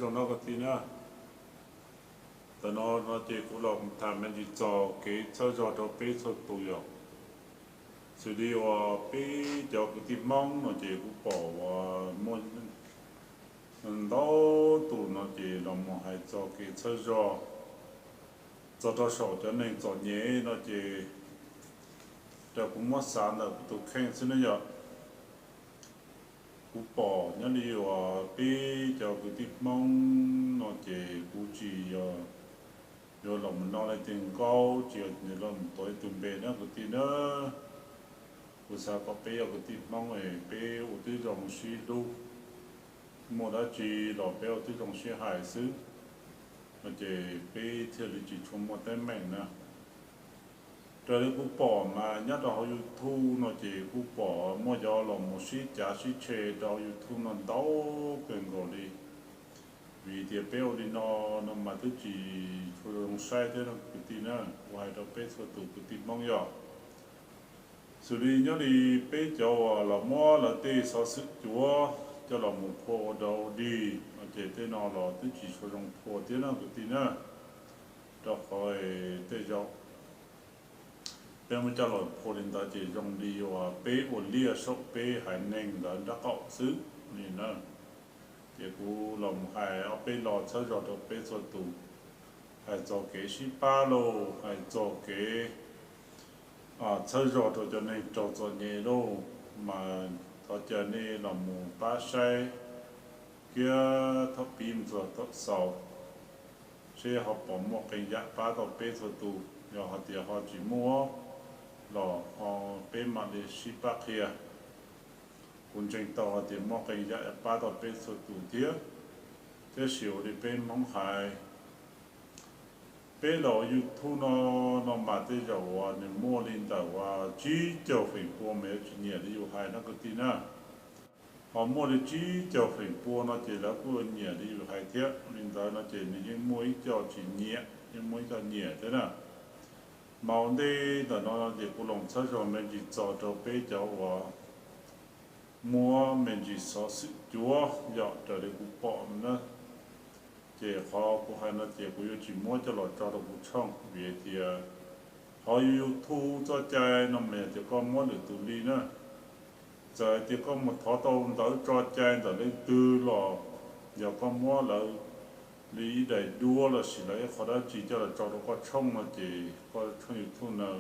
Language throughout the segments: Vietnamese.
trong nó có tí nữa tao nó chỉ cũng lòng tham mình chỉ cho cái chơi trò đó bé cho tụi rồi xử lý bé cho cái tim mong nó chỉ cũng bỏ môn đó tụi nó chỉ lòng một hai cho cái chơi cho đó sổ cho nên cho nhẹ nó chỉ cho cũng mất sáng là tụi khen xin nó giờ cũng bỏ nhớ đi bé cho cái tim mong nó chỉ cũng chỉ rồi lòng nó lại tiền cao chỉ là lòng tối tụi bé nó cái tí nữa bữa sau có bé ở cái tim mong này bé ở tí dòng suy đu một đã chỉ lò bé ở tí dòng suy hải xứ mà chỉ bé theo lịch chỉ chung một tên mệnh nè rồi đấy cũng bỏ mà nhất là họ YouTube nó chỉ cũng bỏ mua cho lòng một suy giá suy chế cho YouTube nó đau cần gọi đi vì thì bé đi nó mà thứ chỉ thường sai thế nó cái tin nữa ngoài đó bé số tụ cái tin mong giờ xử lý nhớ đi bé cho là mua là tê so sức chúa cho là một phố đầu đi mà chỉ tên nó là thứ chỉ số trong phố thế nó cái tin nữa đó khỏi tê cho bé mới cho là phố đến ta chỉ trong đi và bé ổn lia số bé hải nền đó đã cọ xứ nên nữa thì cú lòng hải ở bên lò chơi rồi đó bên số tụ hải cho cái ship ba lô hải cho cái chơi rồi đó cho nên cho nhẹ lô mà họ cho nên là một ba sai kia thắp pin rồi thắp sầu sẽ họ bỏ một cái giá ba đầu bên số tụ rồi họ thì họ chỉ mua lò họ bên mà để ship ba kia quân tranh tàu thì mong cái giá ba đầu bên số tụ tiếc thế xíu thì bên mong hải bên đó YouTube nó mà tới rồi nên mua lên tàu chỉ cho phải mua mấy chuyện nhẹ đi hai nó có tin à họ mua được chỉ cho phải mua nó chỉ là cái nhẹ đi hai tiếc nên đó nó chỉ những mua cho chỉ nhẹ những mua cho nhẹ thế nào màu đây là nó chỉ có lòng chơi rồi mình chỉ cho bé cho mua mình chỉ sợ sự chúa dọn trở lại cũng bỏ nữa chỉ họ cũng hay là chỉ có chỉ mua cho lọt cho được cũng xong vì thì họ yêu thu cho trai nó mình chỉ có mua được tụi đi nữa giờ thì có một thọ tôm tới cho trai rồi lên tư lò giờ có mua là lý đầy đua là chỉ lấy họ đã chỉ cho là cho được có xong mà chỉ có trong yêu thu nào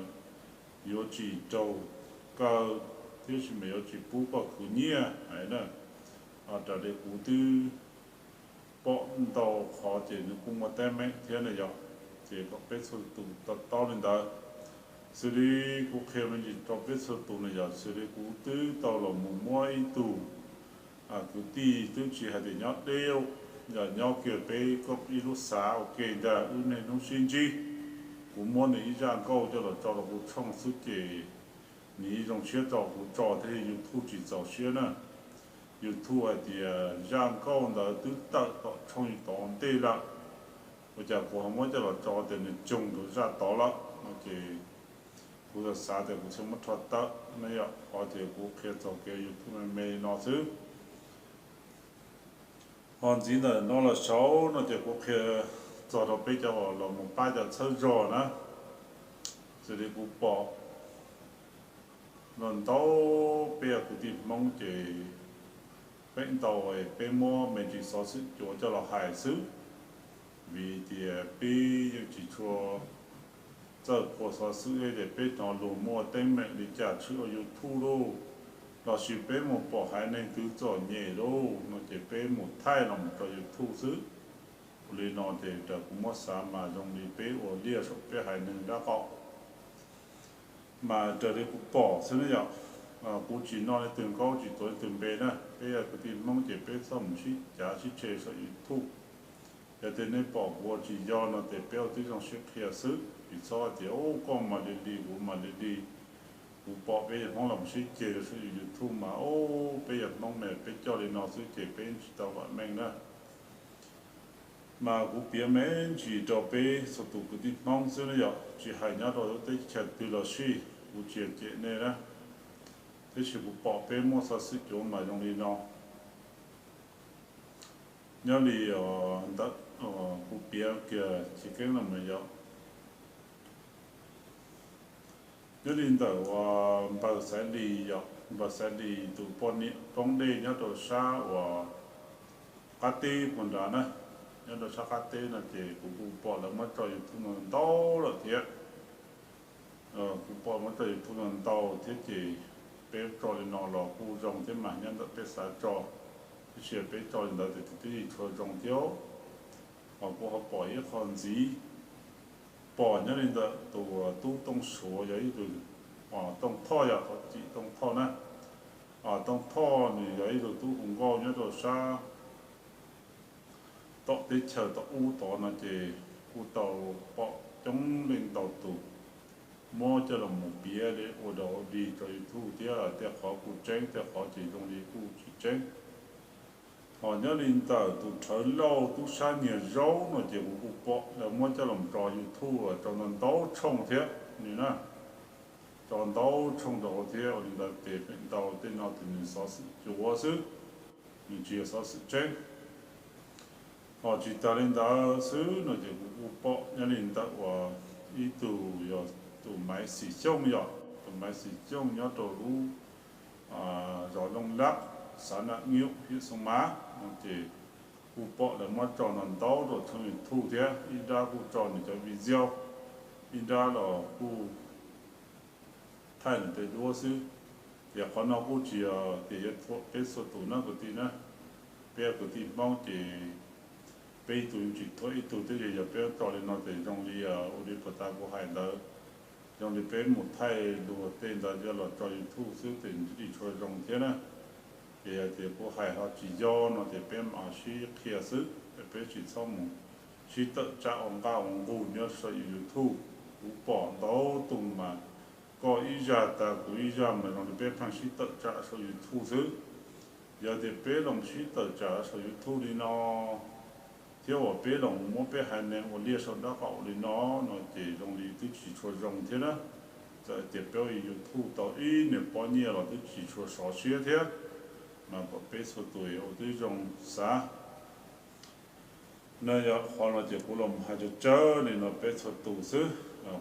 yêu chỉ trâu cao thiếu gì mấy chỉ bù có cứ nhia ấy nè trở lại cũng tư bỏ tàu họ chỉ cũng một tem mấy thế này rồi chỉ có biết số tụ to lên đó xử lý cũng khi mình chỉ cho biết số tụ này rồi xử lý cũng tư tàu là một mỗi tụ cứ ti tư chỉ hay để nhót đeo giờ nhót kiểu bé có đi lúc sáng ok giờ này nó xin chi cũng muốn để ra câu cho là cho là cũng trong sức chỉ你用学照顾照的有土地造血呢，有土啊的人工的都到从当地了，我讲过我这了照的呢种都啥到了，我这或者啥的不什么出到那样，或者我开照给有土没拿走，反正呢拿了少，那就我开照到比较了，我们把这抽着呢，这里不包。lần đầu bây giờ cũng tìm mong chỉ bên tàu ấy bên mua mình chỉ so sức cho là hải xứ vì thì bây giờ chỉ cho giờ có so sức để bên nó lùa mua tên mệnh để trả chữ ở YouTube đâu là chỉ bên một bỏ hải nên cứ cho nhẹ đâu nó chỉ bên một thay lòng cho YouTube xứ vì nó thì cũng mất sáng mà dùng đi bên ở lia số bên hải nên đã có mà trở đi cũng bỏ thế này rồi cũng chỉ nói từng câu chỉ tối từng bề nè bây giờ cái tin mong chỉ biết xong chỉ giá chỉ chơi sở thu giờ thế này bỏ qua chỉ do nó để béo tới trong ship kia xứ vì sao thì ô con mà đi cũng mà đi cũng bỏ bây giờ mong làm ship chơi sở thu mà ô bây giờ mong mẹ biết cho đi nó sẽ chơi bên chỉ tao bạn mình nè mà cũng biết mấy chỉ cho bé số tụ cái tin mong thế này rồi chỉ hay nhớ rồi tới chặt từ là suy cũng chuyện này đó thế chỉ cũng bỏ bé mua sao sức chỗ mà dùng đi nó nhớ đi đất cụ bia kia chỉ cái là mình nhớ nhớ đi tờ bà sẽ đi bà sẽ đi từ phong đi nhớ đồ xa và cá tê còn đó nè nhớ đồ xa cá tê là chỉ cụ bỏ là mất rồi thu ngân to là thiệt cụ bỏ mất rồi thu ngân to thiết chỉ bé cho lên nó là cụ trồng thế mà nhân đất bé xã cho cái chuyện bé cho lên đó thì cái cho trồng thiếu họ cũng họ bỏ cái con gì bỏ nhớ lên đó tụ tu tông số vậy rồi tông thọ ya họ chỉ tông thọ nè tông thọ này vậy rồi tu hùng cao nhớ rồi sa tọ để chờ tọ u tọ là chỉ u tàu bỏ chống lên tàu tụ mua cho là một bia để ở đó đi rồi thu tiếc là tiếc khó cụ tranh tiếc khó chỉ trong đi cụ chỉ tranh họ nhớ lên tờ tụ thở lâu tụ sa nhiều rau nó chỉ cụ bỏ là mua cho làm trò thu ở trong lần tàu trông thế như nè chọn tàu trong đầu thì ở đây là để bên tàu tên nào thì mình sao sự chúa sự mình chỉ sao sự chết họ chỉ ta lên đó sự nó chỉ cụ bỏ nhà lên đó và ý tụ máy sử dụng tụ máy sử dụng nhớ đồ lú rồi lông lắc sản lượng nhiều phía sông má nó chỉ cụ bỏ là mất chọn lần tàu rồi thôi mình thu thế ý ra cụ chọn cho video ý ra là cụ thay để đua sư, giờ họ nói cũng chỉ để cái số tụ nó cái gì nữa, bây cái gì mong chỉ bây tụ chỉ thôi tụ tới giờ bây cho nên nó để trong đi ở đi bắt ta cũng hay đó, trong đi bây một thay đua tên đó giờ là cho thu sư tiền đi chơi trong thế nữa, giờ thì cũng hay họ chỉ do nó để bây mà chỉ kia sư, bây chỉ xong một chỉ tự trả ông cao ông bù nhớ sử dụng thu, cũng bỏ đó tung mà có ý ra ta của ý ra mà lòng bé phăng sĩ tự trả sử dụng thu giữ giờ thì bé lòng sĩ tự trả sử dụng thu đi nó thiếu ở bé lòng muốn bé hai nên ở lia sau đó cậu đi nó chỉ lòng đi tôi chỉ cho rồng thế đó giờ thì bé ý thu tàu ý nếu bao nhiêu là tôi chỉ cho sáu xía thế mà có bé số tuổi ở tôi rồng xa nên giờ họ là chỉ có lòng hai chỗ chơi nên nó bé số tuổi xứ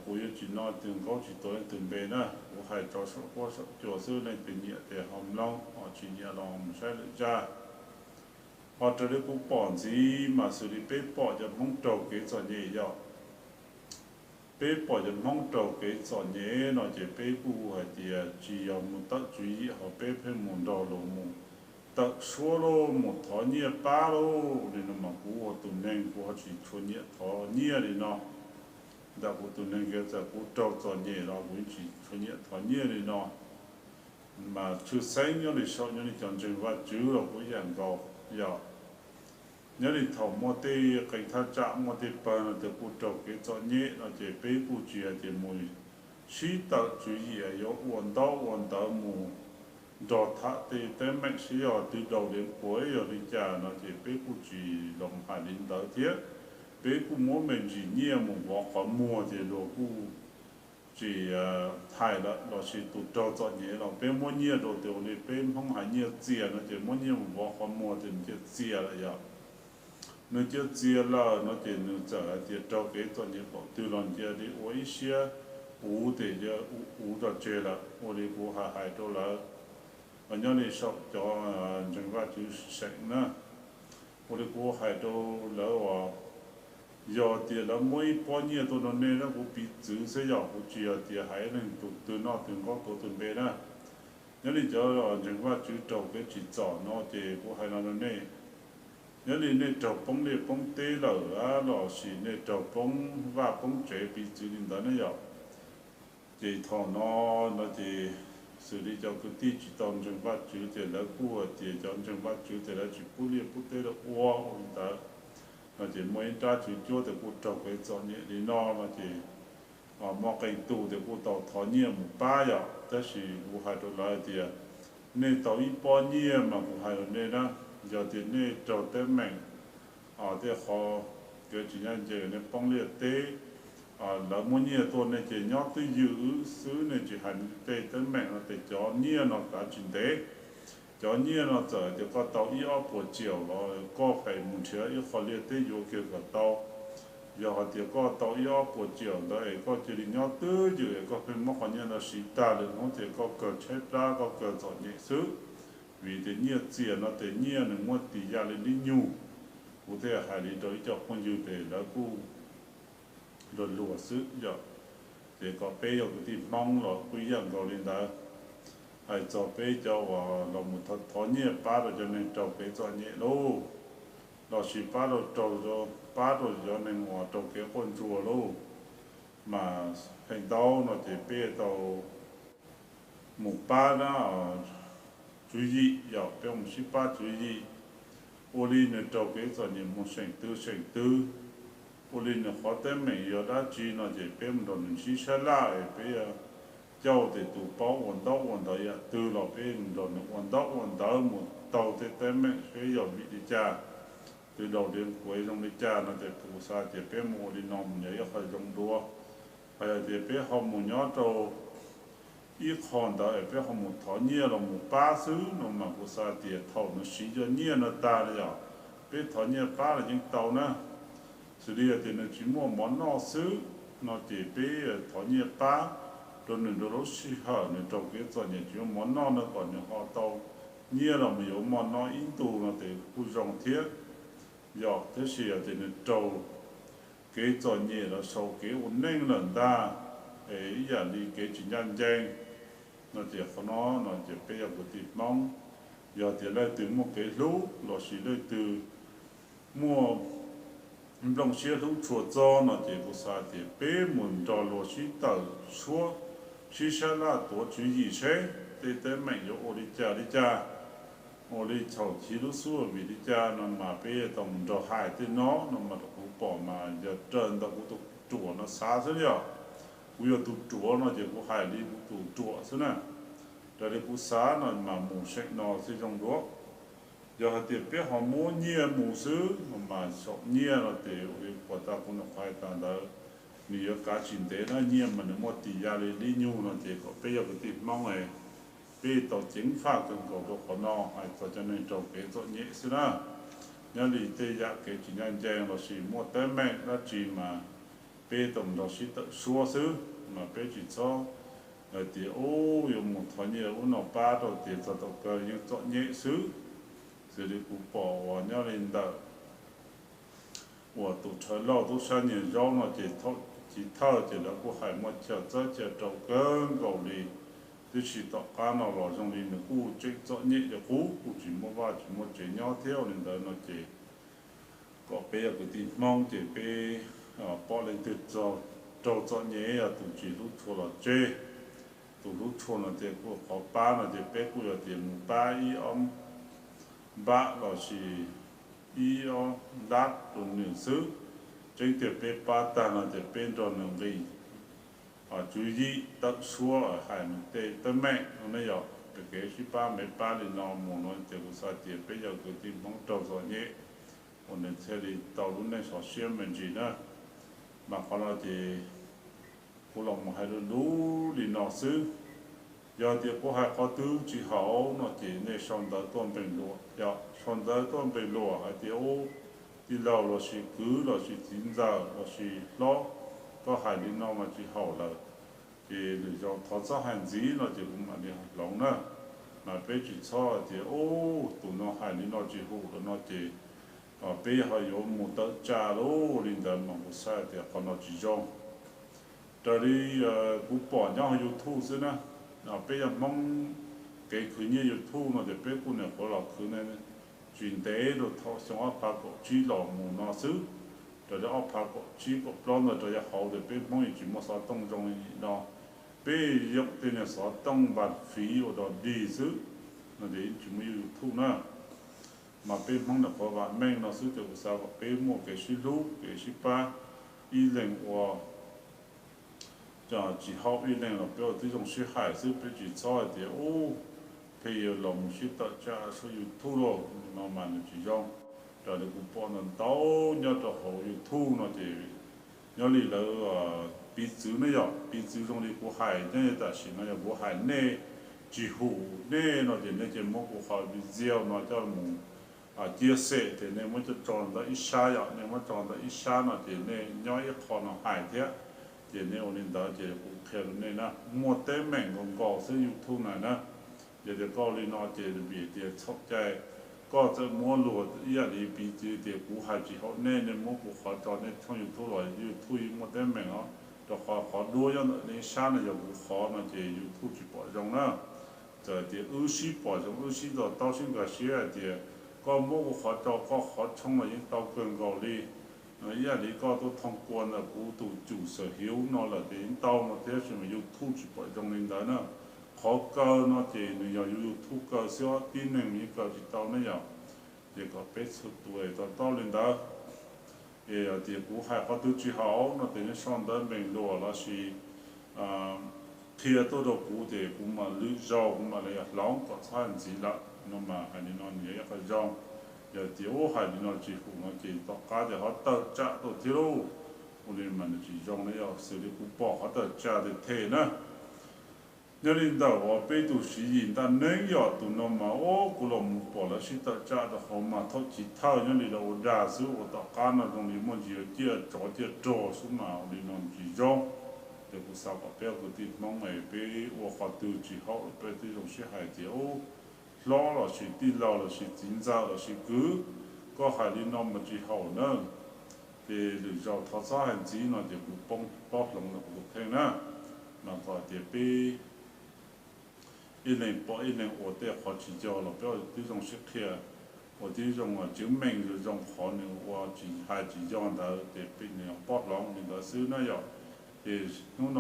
cụ yêu chỉ nói từng có chỉ tối từng bề nữa, cụ hay cho số có số cho số này tự nhiên để hòm long, họ chỉ nhớ lòng sai lệch ra, họ trở đi cụ bỏ gì mà xử lý bế bỏ cho mong trầu cái trò nhẹ vậy, bế bỏ cho mong trầu cái trò nhẹ nó chỉ bế cụ hay chỉ một tấc chú ý họ bế thêm một đầu lỗ một tấc số lô một thỏi nhẹ ba lô thì nó mà cụ họ tụi nên cụ họ chỉ cho nhẹ thỏi nhẹ thì nó đã cụ tụi nên cái giờ cụ trâu trò nhẹ đó cũng chỉ cho nhẹ thọ nhẹ đi nó mà chưa sáng nhớ đi sau nhớ đi chọn trường và chữ là cũng dạng cầu giờ nhớ đi thọ mua tê cảnh thắt chạm mua tê bờ là từ cụ trâu cái trò nhẹ là chỉ bế cụ chỉ là chỉ mùi xí tờ chú ý là có uốn tàu mù đọt thắt tê tê mạnh xí ở từ đầu đến cuối rồi đi chả nó chỉ bế cụ chỉ lòng hải đến tới thiết bé cũng muốn mình chỉ nhia một vỏ có mua thì đồ cũng chỉ thay đó đó chỉ tụt trâu cho nhẹ rồi bé muốn nhia đồ tiểu này bé không hay nhia chia nó chỉ muốn nhia một vỏ có mua thì chỉ chia là vậy nó chỉ chia là nó chỉ nó trở thì trâu cái cho nhẹ bỏ từ lần chia đi ôi xia ủ thì giờ ủ cho chơi là ôi đi ủ hay đâu là và nhớ đi sọc cho chúng ta chữ sạch nữa ôi đi ủ hay đâu là giờ thì là mỗi bao nhiêu tôi nói nên nó cũng bị chữ sẽ giờ cũng chỉ là thì hay nên từ nó từ có từ bên đó nhớ đi cho chúng ta chữ trâu cái chỉ chọn nó thì cũng hay là nó nên nhớ đi nên trâu bông tê là xí nên trâu bông và bông chế bị chữ linh đó này giờ thì thằng nó thì xử lý cho cái tí chỉ tông chúng ta chữ thì là cua thì cho chúng ta chữ thì là chỉ bút tê là uo đó mà chỉ mới ra chỉ cho thì cụ trồng cái chọn nhẹ đi nó mà chỉ mò cái tủ thì cụ tàu thọ nhẹ một ba giờ đó là cụ hai đôi lại thì nên tàu ít bao nhiêu mà cụ hai đôi nên đó giờ thì nên trồng tới mình thì họ cái chỉ là giờ nên bông liệt tế là muốn nhiều tôi nên chỉ nhóc tới giữ xứ nên chỉ hành tế tới mình là để cho nhiều nó cả chuyện tế cho nhiên nó giờ thì có tàu ít ở buổi chiều nó có phải muốn chơi ít khó liệt tới vô kia cả tàu giờ thì có tàu ít ở buổi chiều đấy có chỉ đi nhau tư chứ có phải mất khó nhiên là xí ta được nó thì có cờ chết ra có cờ giỏi nhẹ xứ vì thế nhiên tiền nó thế nhiên là mua tỷ giá lên đi nhu cụ thể hai đi tới cho con dư để đó cụ rồi lùa xứ giờ thì có bây giờ thì mong rồi quý dân có lên đó hay cho bây giờ là một thật thọ nhẹ ba rồi cho nên cho bây giờ nhẹ lô là chỉ ba rồi cho ba rồi cho nên họ cho cái con chùa lô mà hành đâu nó thì bây giờ một ba đó chú ý giờ bây giờ một ba chú ý ô li nó cho bây giờ nhẹ một sinh tư ô li nó khó tới mình giờ đã chỉ nó thì bây giờ mình chỉ sẽ lại bây giờ châu thì tụ bao quần đó ya từ lò bên rồi quần đó một tàu thì tới mẹ sẽ giờ bị đi cha từ đầu đến cuối trong đi cha nó thì phụ sa thì bé mua đi nằm nhảy khỏi trong đua hay là thì bé không một nhớ trâu ít con đó bé không một thọ nhia là một ba xứ nó mà phụ sa thì thầu nó xí cho nhia nó ta đấy à bé thọ nhia ba là những tàu nữa xử lý thì nó chỉ mua món nọ xứ nó chỉ bé thọ nhia ba rồi nên đó xí hở nên trong cái giờ này chỉ món nọ nó còn những họ tàu nhia là một yếu món nọ in tù nó thì khu rong thiết giờ thế thì nên trâu cái giờ này là sau cái ổn định lần ta ấy giờ đi cái chuyện nhân dân nó chỉ có nó chỉ bây giờ của thịt mong giờ thì lại từ một cái lú rồi chỉ lại từ mua đồng xe lú chùa cho nó chỉ có sao thì bé muốn cho rồi chỉ tờ số chỉ sẽ là tổ chú ý thế để tới mình có đi cha ô đi chầu chỉ lúc xưa vì đi cha nó mà bây giờ tổng cho hai tới nó mà cũng bỏ mà giờ trơn đó cũng tụ chùa nó xa thế nhở bây giờ tụ chùa nó chỉ có hai đi tụ chùa thế nè rồi đi cũng xa nó mà mù sạch nó thì trong đó giờ thì biết họ mua nhiều mù xứ mà sợ nhiều là thì của ta cũng phải tàn đó nhiều cá chín tế nó nhiều mà nó mua tỷ giá đi nhu nó thì có bây giờ cái thịt mong này bây giờ chính pháp cần cầu độ khó nó hay cho nên trồng cái chỗ nhẹ xí đó nhớ đi tây dạ cái chỉ nhân dân là chỉ mua tới mẹ nó chỉ mà bây tổng là chỉ tự xua xứ mà bây chỉ cho thì ô dùng một thằng nhiều ô nó ba rồi thì cho tao cơ những chỗ nhẹ xứ rồi đi cũng bỏ vào nhớ lên đó tụ trời lo tụ sang nhiều rau nó chỉ thở chỉ là cũng hay một chờ trâu cơn cầu đi thì chỉ tạo cá nào lò trong đi nó cú chơi cho nhẹ cho cú chỉ mua vào chỉ mua chơi nhau theo nên đó nó chỉ có bây giờ cái tìm mong chỉ bây bỏ lên từ cho nhẹ là tụ chỉ lúc thua là chơi tụ lúc thua là thì có khó ba là thì bây giờ thì một ba y ba là chỉ y đát rồi nhiều thứ trên thì bây ba ta là thì bên rồi là gì chú ý tất xua ở hải mình tê tới mẹ nó giờ cái sĩ ba mấy ba thì nó muốn nó thì cũng sao thì bây giờ cái tìm mong trâu rồi nhé còn nên thế thì tàu lúc này họ xem mình gì nữa mà còn là thì cô lòng một hai đứa lú thì nó xứ giờ thì có hai có thứ chỉ hậu nó chỉ nên son tới tuần bình lúa giờ son tới tuần bình lúa hay thì ô thì lâu là chỉ cứ là chỉ 9 giờ là chỉ lo có hai đứa nó mà chỉ hậu là thì để cho thọ cho hành gì nó thì cũng mà đi lòng nữa mà bây chỉ cho thì ô tụi nó hai đứa nó chỉ hụ nó thì bây giờ có một tờ trả lô lên đó mà một sai thì còn nó chỉ trong rồi đi cũng bỏ nhau YouTube xí nữa bây giờ mong cái thứ như YouTube nó thì bây giờ cũng là có là thứ này chuyển tế rồi thọ xong áp phá cổ chỉ lò mù nó xứ rồi áp phá cổ chỉ cổ plon rồi hậu thì bây mong chỉ một số tông trong nó bây giờ thì là số tông bát phí rồi đi xứ nó để chỉ mới YouTube nữa mà bây mong là có bạn mình nó xứ thì sao bây một cái xí lú cái xí ba y lệnh của chỉ học y lệnh là bây giờ trong xí hải xứ bây chỉ cho thì ô bây giờ lòng xí tự cha số YouTube rồi nó mà nó chỉ trong rồi được cũng bỏ nó tao nhớ cho họ YouTube nó thì nhớ đi là bị chữ này rồi bị chữ trong đi của hải nên là chỉ nó là của hải này chỉ hủ nè nó thì nên chỉ mua của họ bị gieo nó cho mù chia sẻ thì nên mới cho tròn đó ít xa vậy nên mới tròn đó ít xa nó thì nên nhói ít khó nó hại thế thì nên ổn định đó thì cũng khéo nên na mua tế mèn còn có sử YouTube này na thì có liên nó thì bị thì chọc chạy cóจะมัวหลวดอีอะไรปีจีเดียกูหายจีเขาแน่เนี่ยมัวกูขอจอเนี่ยช่องยูทูบหน่อยยูทูบมัวแต่แม่งเนาะแต่ขอดูยังในชาเนี่ยกูขอมันจะยูทูบจีปล่อยจงนะจะเดี๋ยวชีปล่อยจงชีต่อ到现在些เดี๋ยวก็มัวกูขอจอก็ขอช่องมายัง到เกินเกาหลีอีอะไรก็ต้องทำกวนนะกูตู่จู่เสียหิวนอนละเดี๋ยว到มาเดี๋ยวช่วงยูทูบจีปล่อยจงนี่ได้นะkhó cơ nó chỉ người YouTube cơ xíu tin này mình cơ chỉ tao nó giờ thì có bé số tuổi tao lên đó thì cũng hay có thứ chỉ hảo nó thì nó xong đó mình đồ là gì khi tôi đồ cũ thì cũng mà lưỡi rau cũng mà lại lóng có sản gì đó nó mà hay nó nhớ cái rau giờ thì hay nó chỉ cũng nó chỉ tao cá thì họ tự trả tôi thiếu nên mà chỉ rau nó giờ xử lý cũng bỏ họ tự trả thì thế nữa nhớ đến đầu họ bây giờ sử dụng ta nên giờ tụi nó mà ô cô làm bỏ là sĩ ta cha đó họ mà thôi chỉ thao nhớ đến đầu ra số ở đó cá nó trong những món gì chia trò số mà đi làm chỉ rong để cô sao có béo cô tìm mong mày bé ô họ từ chỉ họ bé từ trong sĩ hải thì ô lo là sĩ đi lo là sĩ chính ra là sĩ cứ có hải đi làm mà chỉ họ nữa thì được giàu thọ xã hành chỉ nó thì cũng bông bóc lòng nó cũng thế nữa mà có thì bé一年报一年我得好几家了，不要这种是客，我这种证明这种可能我几还几家的得比你报浪你的是那样，也弄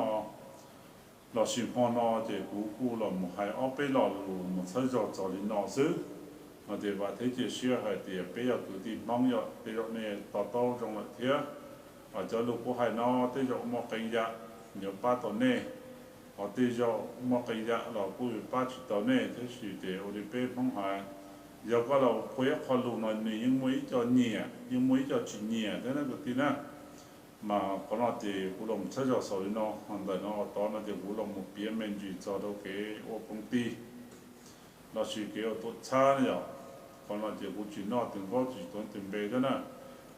那喜欢那这姑了，么还奥贝老路么才叫找你老师，我得把这些小孩得不要个地方要得要呢到中了天，这路不还那得要么跟呀，要把到呢。họ tự do một cái giá là cũng ba chỉ tao này thế sự để ở đây bé phong hải giờ có là quay họ luôn nói này nhưng mấy cho chỉ nhẹ thế này cái tin á mà có nó thì cũng làm sao cho sợi nó hoàn thành nó đó nó thì cũng làm một biến mình chỉ cho đâu cái ở công ty nó chỉ cái ở tốt xa này còn nó thì cũng chỉ nó từng có chỉ tốn từng bề thế này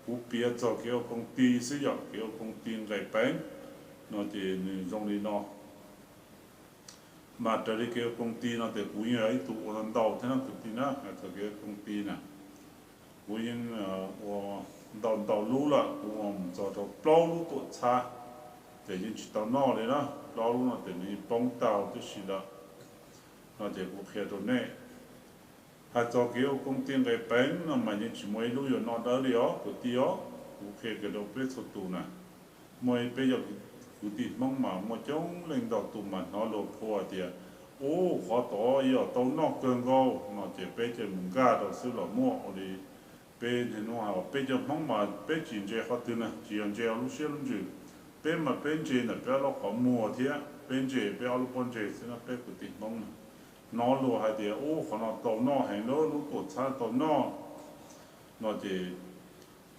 cũng biến cho cái ở công ty sử dụng cái ở công ty ngày bán nó thì dùng đi nó mà trở đi cái công ty nó thì cũng như ấy tụ lần đầu thế nào công ty nó là cái công ty nè cũng như đầu lú là cũng cho bao lú tụ xa để những chỉ tàu nọ đấy đó bao lú nó để đi bóng tàu tức là nó thì cũng kia rồi nè hay cho cái công ty cái bánh nó mà những chỉ mấy lú rồi nó đỡ đi ó của tí ó cũng kia cái đầu bếp số tụ nè mấy bây giờ cụ thể mong mà một trong lãnh đạo tụi mình nó lột phò thì ô họ tỏ giờ tao nó cơn cao nó chỉ bây giờ mình ra đó sự là mua thì bây giờ nó họ bây giờ mong mà bây giờ chỉ họ từ này chỉ ăn chơi lúc xưa lúc gì bây mà bây giờ là bây giờ họ mua thì bây giờ lúc bây giờ sẽ là bây cụ thể mong nó lột hay thì ô họ nó tao nó hay nó lúc tụt xa tao nó chỉ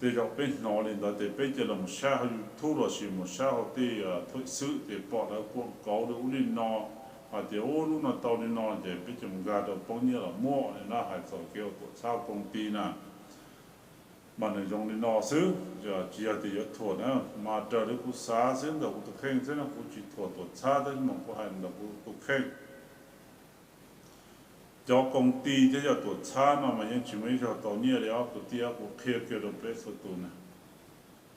thì cho bên nó lên đó thì bây giờ là một xã thu là chỉ một xã hội thì thực sự thì bỏ ra cuộc có được lên nó thì ô lúc nào tao lên nó thì bây giờ mình ra được bao nhiêu là mua thì nó hay cho kêu của sao công ty nè mà nó dùng lên nó xứ giờ chỉ là thì thua nữa mà trở được cuộc xã xứ được cuộc khen thế là cuộc chỉ thua tuột xa đấy mà cuộc hành được cuộc khen cho công ty thế giờ tuột xa mà những chỉ mấy giờ tao nhớ đấy của tia của kia kia được bé số tu nè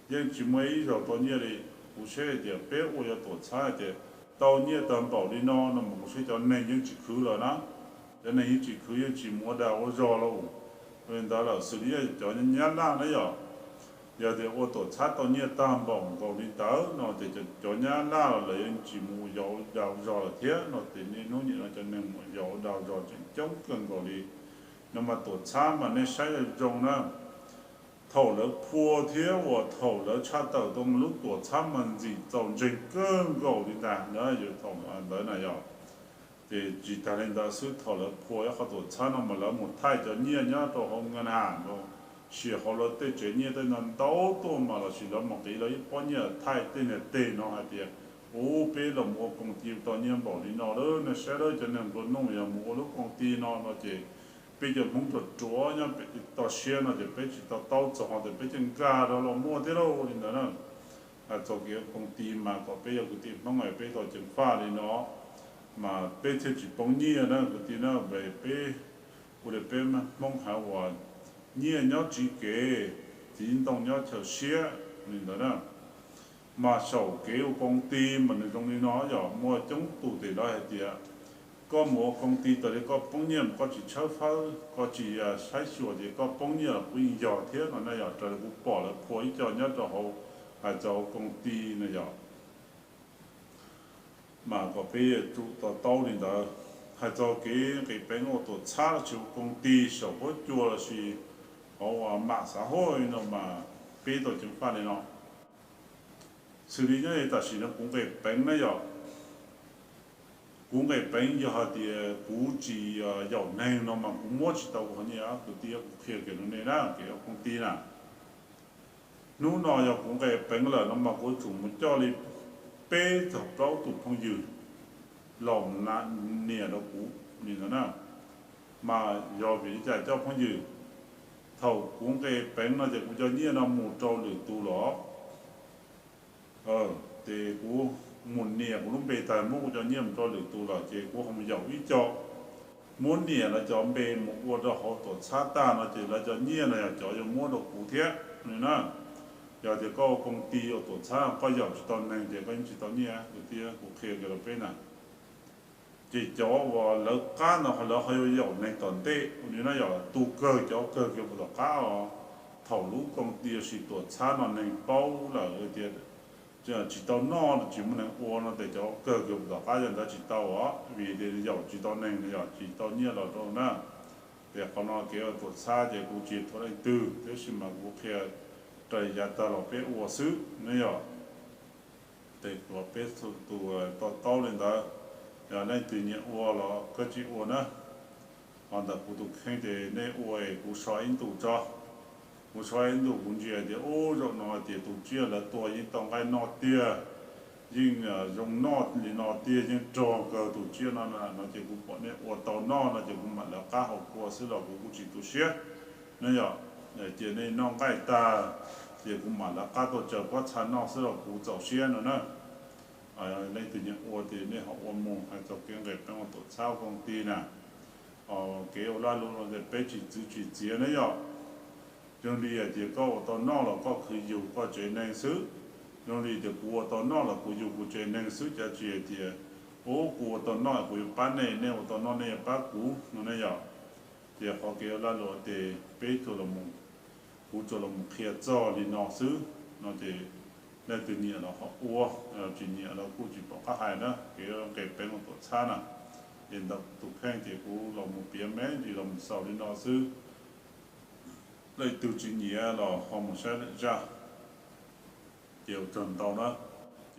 những chỉ mấy giờ tao nhớ đấy của xe thì bé của giờ tuột xa thì tao nhớ tao bảo đi nó mà của xe cho nên những chỉ khứ rồi đó cho nên những chỉ khứ những chỉ mua đào ở giò đâu nên đó là xử lý cho những nhát ra đấy giờ thì ô tô sát tao nhớ tam bảo cầu đi tới nó thì cho nhá la là những chỉ mua dầu giò là thế nó thì nên nó như là cho nên mua dầu đào giò chống cần cầu đi nó mà tổ sát mà nên sai trong nó thầu lỡ phua thế và thầu lỡ sát tàu đông lúc tổ sát mình gì tổng trình cơn cầu đi ta nữa rồi thầu đó này rồi thì chỉ ta nên đã sự thầu lỡ phua họ tổ sát nó mà lỡ một thay cho nhia nhá tổ không ngân hàng rồi chỉ họ là tới chuyện như thế nên đâu tôi mà là chỉ là một cái đấy bao nhiêu thay tên là tên nó hay thì ô bé là mua công ty tao nhiên bảo đi nó đó nó sẽ đó cho nên con nông nghiệp mua lúc công ty nó chỉ bây giờ muốn cho chúa nhá tao xe nó chỉ bây giờ tao tao cho họ thì bây giờ cả đó là mua thế đâu thì nó cho cái công ty mà có bây giờ cái tiền nó ngày bây giờ chứng pha thì nó mà bây giờ chỉ bóng nhia đó cái tiền nó về bây của để bây mà mong hạ hòa nhia nhớ chỉ kế chỉ tông nhớ chờ xe thì nó mà sầu kế của công ty mình trong đi nó giờ mua chống tụ thì đó thì có mua công ty tới có bóng nhia có chỉ chơi phá có chỉ sai sửa thì có bóng nhia bây giờ thế nó này giờ trời cũng bỏ là phối cho nhớ cho họ cho công ty này giờ mà có bây giờ tụ tao tao thì đó cho cái bên ô tô xa chịu công ty sở hữu chùa là gì họ mạng xã hội nó mà bây giờ chúng ta này nó xử lý như ta chỉ nó cũng cái bên này giờ cũng cái bên giờ thì cũng chỉ giàu này nó mà cũng mua chỉ tàu của nhà cái tiền kia cái nó này là cái công ty nè nếu nó giờ cũng cái bên là nó mà cũng chủ một cho đi bê thập rau tụ phong dư lòng nè nè nó cũng như thế nào mà do vì giải cho phong dư thầu cũng cái bên nó chỉ cũng cho nhiên nó một trâu lửa tụ lỏ thì cũng một nè cũng lúc bê tài muốn cho nhiên một trâu lửa tụ lỏ chỉ cũng không giàu ít cho muốn nè là cho bê một ô đó họ tổ sát ta nó chỉ là cho nhiên là cho mua đồ cụ thể này nè giờ thì có công ty ở tổ chức có giàu chỉ tao này thì có những chỉ tao nhé thì kia cũng kia cái là bên này chỉ cho vào lỡ cá nó hay là hay giàu này toàn tệ nếu nó giàu tu cơ cho cơ cái bộ cá ở thầu lũ công ty chỉ tổ chức nó này bao là cái tiền chỉ tao nó chỉ muốn này ô nó để cho cơ cái bộ cá nhân ta chỉ tao á vì để giàu chỉ tao này giàu chỉ tao nhé là đâu nè để còn nó cái tổ chức thì cũng chỉ thôi từ thế nhưng mà cũng kia trời giờ ta là bé uo sứ nữa giờ để của bé tụ tao lên đó giờ này tự nhiên uo là cái chuyện uo nữa còn ta cũng tụ khen thì này uo ấy cũng xoay tụ cho cũng xoay tụ cũng chỉ là ô rồi nó thì tụ chia là tuổi những tông cái nọ tia nhưng dùng nọ thì nọ tia nhưng tròn cờ tụ chia nó là nó chỉ cũng bọn này uo tàu nọ nó chỉ cũng mặc là cá học uo sứ là cũng chỉ tụ xé nữa giờ chỉ nên nong cái ta thì cũng mà là các tổ chức có chăn nó sẽ là cũng走先了呢，lấy từ những ô thì nên họ ôm mồm hay cho cái người bên tổ sao công ty nè, cái ô la luôn là để chỉ chỉ này rồi, trong đi thì có ô tô nó là có khử dầu có chuyện năng xứ, trong đi thì ô tô nó là khử dầu có chuyện năng xứ cho chuyện thì ô tô nó của bán này nên ô tô nó này bán cũ nó này rồi, thì họ cái ô la luôn thì bé thôi là mồm cú cho là một kia cho đi nọ xứ nó thì đây tự nhiên là họ uo chỉ nhiên là cú chỉ bỏ các hai đó cái bên một tổ chức nè hiện tại tụ khen thì cú là một biển mấy thì là một sáu đi nọ xứ đây từ chỉ nhiên là họ một sẽ ra kiểu trần tàu đó